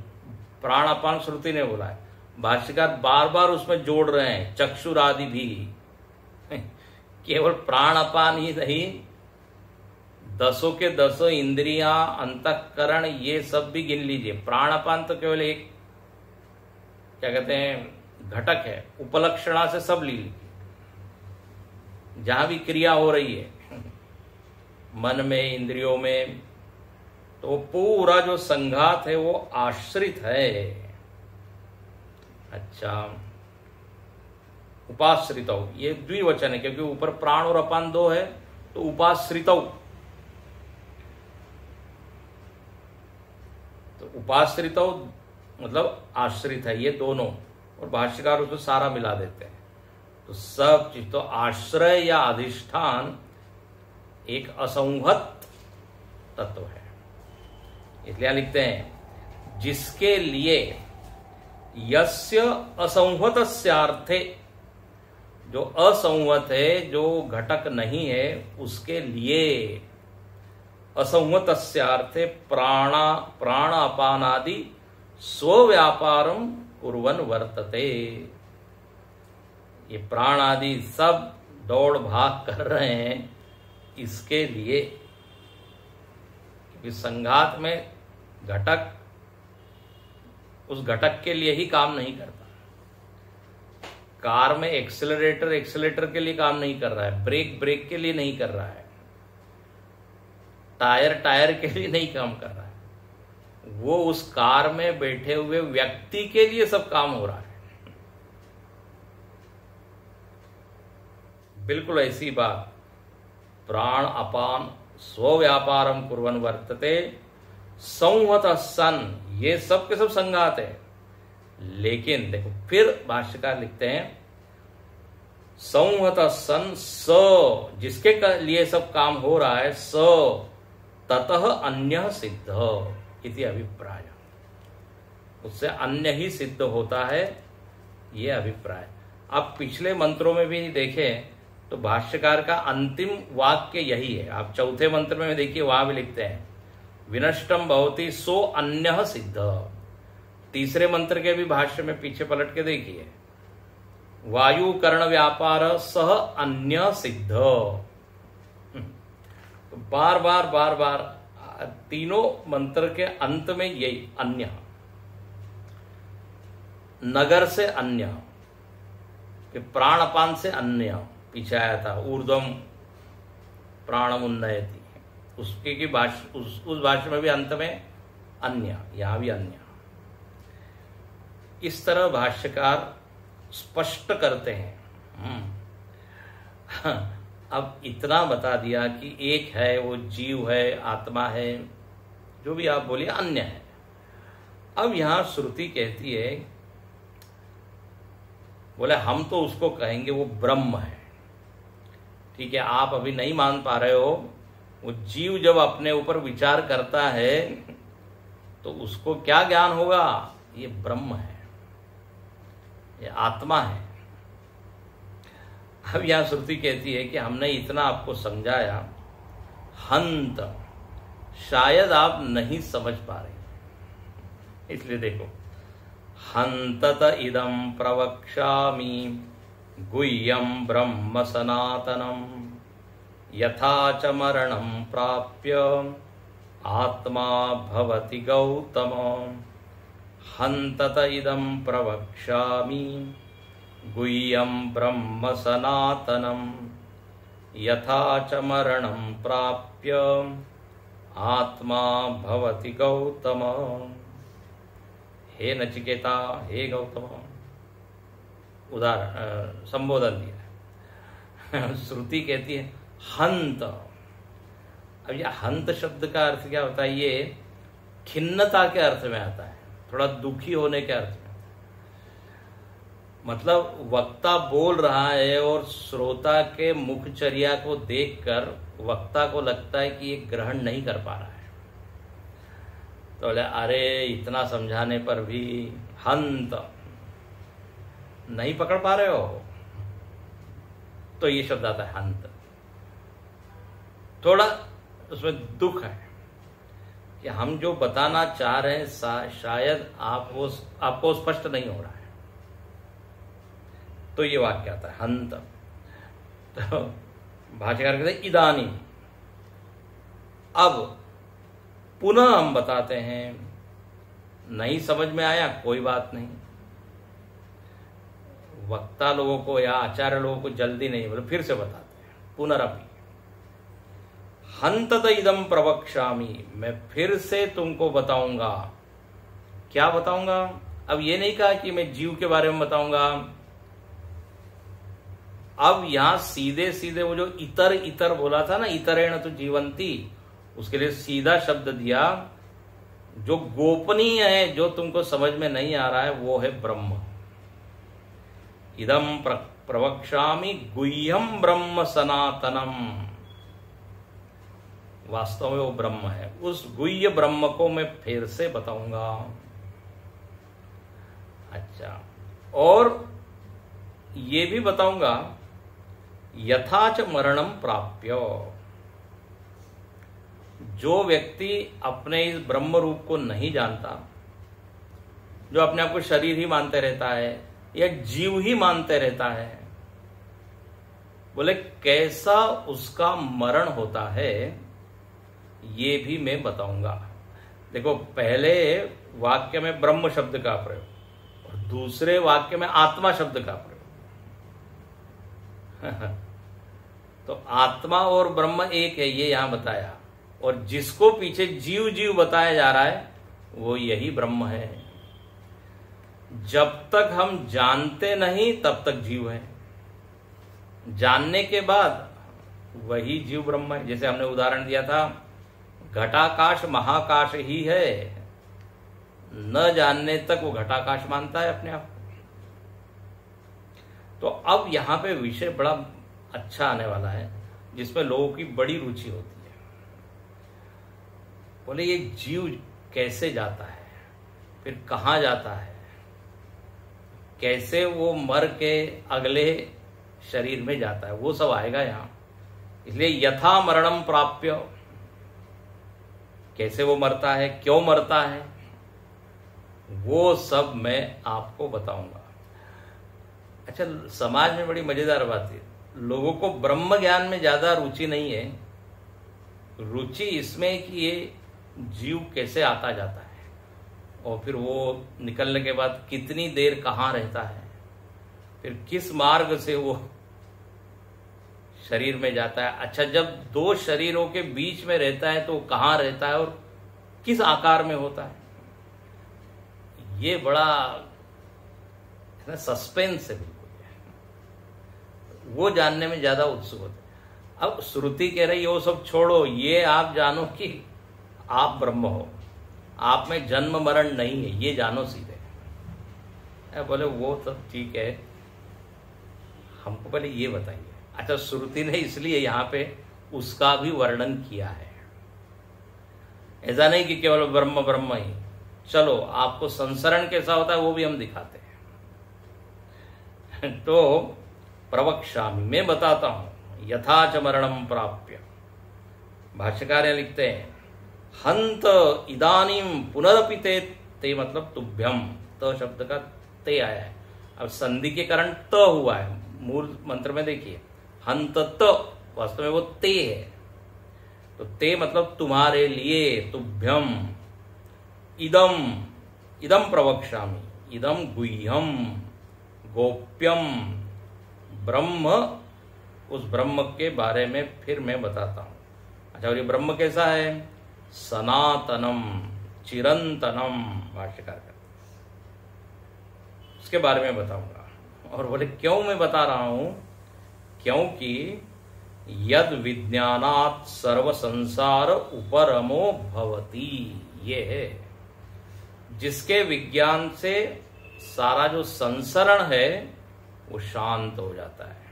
प्राणापान श्रुति ने बोला है, भाष्यकार बार बार उसमें जोड़ रहे हैं चक्षुरादि भी। केवल प्राणापान ही नहीं, दसों के दसों इंद्रियां, अंतःकरण, ये सब भी गिन लीजिए। प्राणापान तो केवल एक क्या कहते हैं घटक है, उपलक्षणा से सब ली लीजिए। जहां भी क्रिया हो रही है मन में, इंद्रियों में, तो पूरा जो संघात है वो आश्रित है। अच्छा, उपाश्रित, ये द्विवचन है क्योंकि ऊपर प्राण और अपान दो है, तो उपाश्रित, तो उपाश्रित मतलब आश्रित है ये दोनों, और भाष्यकार उसको सारा मिला देते हैं। तो सब चीज, तो आश्रय या अधिष्ठान एक असंहत तत्व है। इसलिए लिखते हैं जिसके लिए यस्य असंहतस्यार्थे, जो असंहत है, जो घटक नहीं है, उसके लिए असंहतस्यार्थे प्राण अपानादि स्वव्यापारम कुर्वन् वर्तते। ये प्राण आदि सब दौड़ भाग कर रहे हैं इसके लिए, क्योंकि संघात में घटक उस घटक के लिए ही काम नहीं करता। कार में एक्सेलरेटर के लिए काम नहीं कर रहा है, ब्रेक के लिए नहीं कर रहा है, टायर के लिए नहीं काम कर रहा है, वो उस कार में बैठे हुए व्यक्ति के लिए सब काम हो रहा है। बिल्कुल ऐसी बात, प्राण अपान स्वव्यापारम कुर्वन् वर्तते संहत सन, ये सब के सब संघात है। लेकिन देखो फिर भाष्यकार लिखते हैं संहत सन स, जिसके लिए सब काम हो रहा है, स ततः अन्य सिद्ध इति अभिप्राय, उससे अन्य ही सिद्ध होता है, ये अभिप्राय। आप पिछले मंत्रों में भी देखें तो भाष्यकार का अंतिम वाक्य यही है। आप चौथे मंत्र में देखिए, वहां भी लिखते हैं विनष्टम भवति सो अन्य सिद्ध। तीसरे मंत्र के भी भाष्य में पीछे पलट के देखिए, वायु कर्ण व्यापार सह अन्य सिद्ध। तो बार बार तीनों मंत्र के अंत में यही अन्य, नगर से अन्य, प्राणपान से अन्य पीछे आया था, ऊर्ध्वम प्राणम उन्नयति, उसके की भाष्य उस भाष्य में भी अंत में अन्य, यहां भी अन्य। इस तरह भाष्यकार स्पष्ट करते हैं। अब इतना बता दिया कि एक है, वो जीव है, आत्मा है, जो भी आप बोलिए, अन्य है। अब यहां श्रुति कहती है, बोले हम तो उसको कहेंगे वो ब्रह्म है। ठीक है, आप अभी नहीं मान पा रहे हो, वो जीव जब अपने ऊपर विचार करता है तो उसको क्या ज्ञान होगा, ये ब्रह्म है, ये आत्मा है। अब यहां श्रुति कहती है कि हमने इतना आपको समझाया, हंत, शायद आप नहीं समझ पा रहे, इसलिए देखो, हंतत इदं प्रवक्ष्यामि गुह्यं ब्रह्म सनातनम यथा च मरणं प्राप्य आत्मा भवति गौतम। हंतत इदं प्रवक्ष्यामि गुह्यं ब्रह्म सनातनम यथा च मरणं प्राप्य आत्मा भवति गौतम। हे नचिकेता, हे गौतम, उदाहरण संबोधन दिया। श्रुति कहती है हंत। अब ये हंत शब्द का अर्थ क्या होता है? ये खिन्नता के अर्थ में आता है, थोड़ा दुखी होने के अर्थ में। मतलब वक्ता बोल रहा है और श्रोता के मुखचर्या को देखकर वक्ता को लगता है कि ये ग्रहण नहीं कर पा रहा है, तो बोले अरे इतना समझाने पर भी हंत, नहीं पकड़ पा रहे हो, तो ये शब्द आता है हंत। थोड़ा उसमें दुख है कि हम जो बताना चाह रहे हैं शायद आपको स्पष्ट नहीं हो रहा है, तो ये वाक्य आता है हंत। तो भाष्यकार कहते हैं इदानीं, अब पुनः हम बताते हैं। नहीं समझ में आया कोई बात नहीं, वक्ता लोगों को या आचार्य लोगों को जल्दी नहीं, बोले फिर से बताते हैं। पुनरपि हंतत इदं प्रवक्ष्यामि, मैं फिर से तुमको बताऊंगा। क्या बताऊंगा? अब ये नहीं कहा कि मैं जीव के बारे में बताऊंगा। अब यहां सीधे सीधे वो जो इतर इतर बोला था ना, इतरेण तो जीवंती, उसके लिए सीधा शब्द दिया। जो गोपनीय है, जो तुमको समझ में नहीं आ रहा है, वो है ब्रह्म। इदं प्रवक्ष्यामि गुह्यं ब्रह्म सनातनम, वास्तव में वो ब्रह्म है। उस गुह्य ब्रह्म को मैं फिर से बताऊंगा। अच्छा, और ये भी बताऊंगा यथाच मरणम प्राप्य, जो व्यक्ति अपने इस ब्रह्म रूप को नहीं जानता, जो अपने आप को शरीर ही मानते रहता है या जीव ही मानते रहता है, बोले कैसा उसका मरण होता है, ये भी मैं बताऊंगा। देखो, पहले वाक्य में ब्रह्म शब्द का प्रयोग और दूसरे वाक्य में आत्मा शब्द का प्रयोग। तो आत्मा और ब्रह्म एक है, ये यहां बताया, और जिसको पीछे जीव जीव बताया जा रहा है वो यही ब्रह्म है। जब तक हम जानते नहीं तब तक जीव है, जानने के बाद वही जीव ब्रह्म है। जैसे हमने उदाहरण दिया था, घटाकाश महाकाश ही है, न जानने तक वो घटाकाश मानता है अपने आप को। तो अब यहां पे विषय बड़ा अच्छा आने वाला है, जिसमें लोगों की बड़ी रुचि होती है। बोले ये जीव कैसे जाता है, फिर कहां जाता है, कैसे वो मर के अगले शरीर में जाता है, वो सब आएगा यहां। इसलिए यथा मरणम प्राप्य, कैसे वो मरता है, क्यों मरता है, वो सब मैं आपको बताऊंगा। अच्छा, समाज में बड़ी मजेदार बात है, लोगों को ब्रह्म ज्ञान में ज्यादा रुचि नहीं है। रुचि इसमें कि ये जीव कैसे आता जाता है, और फिर वो निकलने के बाद कितनी देर कहाँ रहता है, फिर किस मार्ग से वो शरीर में जाता है। अच्छा, जब दो शरीरों के बीच में रहता है तो कहाँ रहता है और किस आकार में होता है, ये बड़ा सस्पेंस है, बिल्कुल वो जानने में ज्यादा उत्सुक होते हैं। अब श्रुति कह रही है वो सब छोड़ो, ये आप जानो कि आप ब्रह्म हो, आप में जन्म मरण नहीं है, ये जानो सीधे। बोले वो तो ठीक है, हमको पहले ये बताइए। अच्छा, श्रुति ने इसलिए यहां पे उसका भी वर्णन किया है, ऐसा नहीं कि केवल ब्रह्म ब्रह्म ही। चलो, आपको संसरण कैसा होता है वो भी हम दिखाते हैं। तो प्रवक्ष्यामि, मैं बताता हूं, यथा च मरणम प्राप्य, भाष्यकार लिखते हैं हंत इदानीम पुनरपि ते, ते मतलब तुभ्यम, त शब्द का ते आया है। अब संधि के कारण त हुआ है, मूल मंत्र में देखिए हंत त, वास्तव में वो ते है। तो ते मतलब तुम्हारे लिए, तुभ्यम, इदम, इदम प्रवक्ष्यामि, इदम गुह्यम गोप्यम ब्रह्म, उस ब्रह्म के बारे में फिर मैं बताता हूं। अच्छा, और ये ब्रह्म कैसा है? सनातनम चिरंतनम, भाष्यकार का, उसके बारे में बताऊंगा। और बोले क्यों मैं बता रहा हूं? क्योंकि यद विज्ञानात् सर्व संसार उपरमो भवति, ये है जिसके विज्ञान से सारा जो संसरण है वो शांत हो जाता है,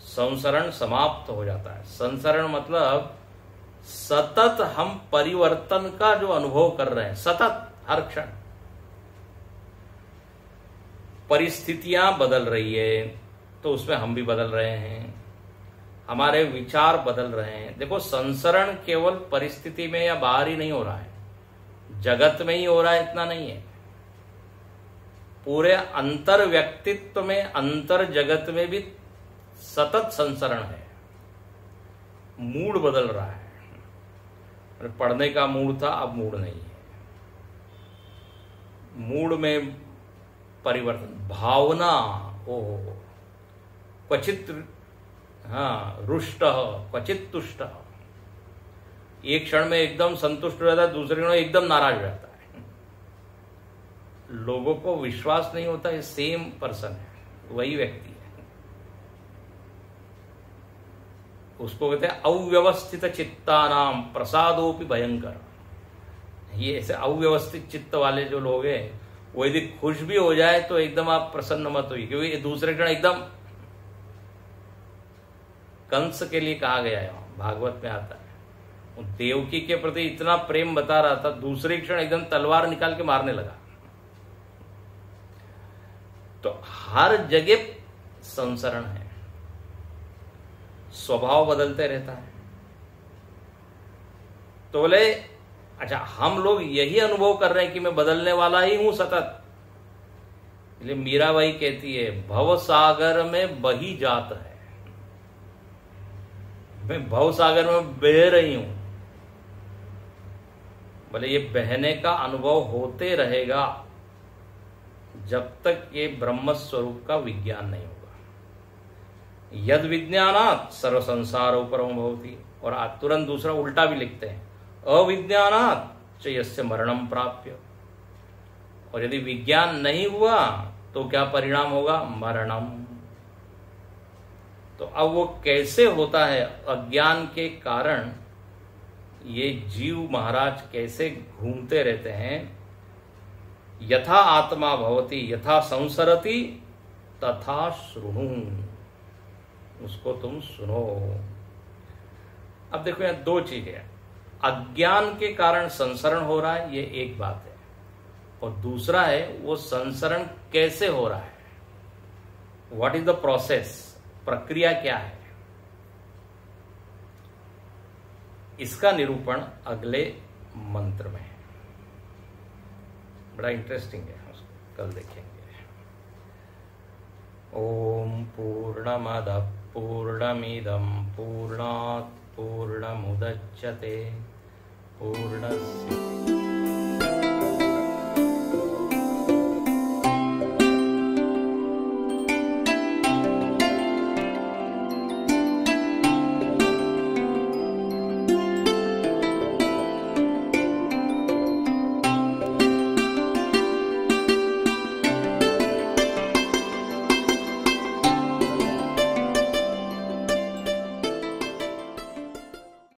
संसरण समाप्त हो जाता है। संसरण मतलब सतत हम परिवर्तन का जो अनुभव कर रहे हैं, सतत हर क्षण परिस्थितियां बदल रही है तो उसमें हम भी बदल रहे हैं, हमारे विचार बदल रहे हैं। देखो, संसरण केवल परिस्थिति में या बाहर ही नहीं हो रहा है, जगत में ही हो रहा है, इतना नहीं है, पूरे अंतर व्यक्तित्व में, अंतर जगत में भी सतत संसरण है। मूड बदल रहा है, पढ़ने का मूड था, अब मूड नहीं है, मूड में परिवर्तन, भावना, ओ क्वचित रुष्ट क्वचित तुष्ट, एक क्षण में एकदम संतुष्ट रहता है, दूसरे क्षण में एकदम नाराज रहता है। लोगों को विश्वास नहीं होता ये सेम पर्सन है, वही व्यक्ति है। उसको कहते हैं अव्यवस्थित चित्तानाम प्रसादोपि भयंकर। ये ऐसे अव्यवस्थित चित्त वाले जो लोग हैं, वो यदि खुश भी हो जाए तो एकदम आप प्रसन्न मत होइए, क्योंकि दूसरे क्षण एकदम, कंस के लिए कहा गया है, भागवत में आता है, वो देवकी के प्रति इतना प्रेम बता रहा था, दूसरे क्षण एकदम तलवार निकाल के मारने लगा। तो हर जगह संसरण है, स्वभाव बदलते रहता है। तो बोले अच्छा, हम लोग यही अनुभव कर रहे हैं कि मैं बदलने वाला ही हूं सतत। इसलिए मीराबाई कहती है भव सागर में बही जात है, मैं भव सागर में बह रही हूं। बोले ये बहने का अनुभव होते रहेगा जब तक ये ब्रह्म स्वरूप का विज्ञान नहीं होगा। यद विज्ञानात् सर्व संसार उपरमो भवति, और तुरंत दूसरा उल्टा भी लिखते हैं अविज्ञानात् च यस्य मरणम प्राप्य। और यदि विज्ञान नहीं हुआ तो क्या परिणाम होगा? मरणम। तो अब वो कैसे होता है? अज्ञान के कारण ये जीव महाराज कैसे घूमते रहते हैं। यथा आत्मा भवति यथा संसरति तथा शृणु, उसको तुम सुनो। अब देखो यहां दो चीजें, अज्ञान के कारण संसरण हो रहा है, ये एक बात है, और दूसरा है वो संसरण कैसे हो रहा है, व्हाट इज द प्रोसेस, प्रक्रिया क्या है। इसका निरूपण अगले मंत्र में है, बड़ा इंटरेस्टिंग है, उसको कल देखेंगे। ओम पूर्णमदः पूर्णमिदं पूर्णात् पूर्णमुदच्यते पूर्णस्य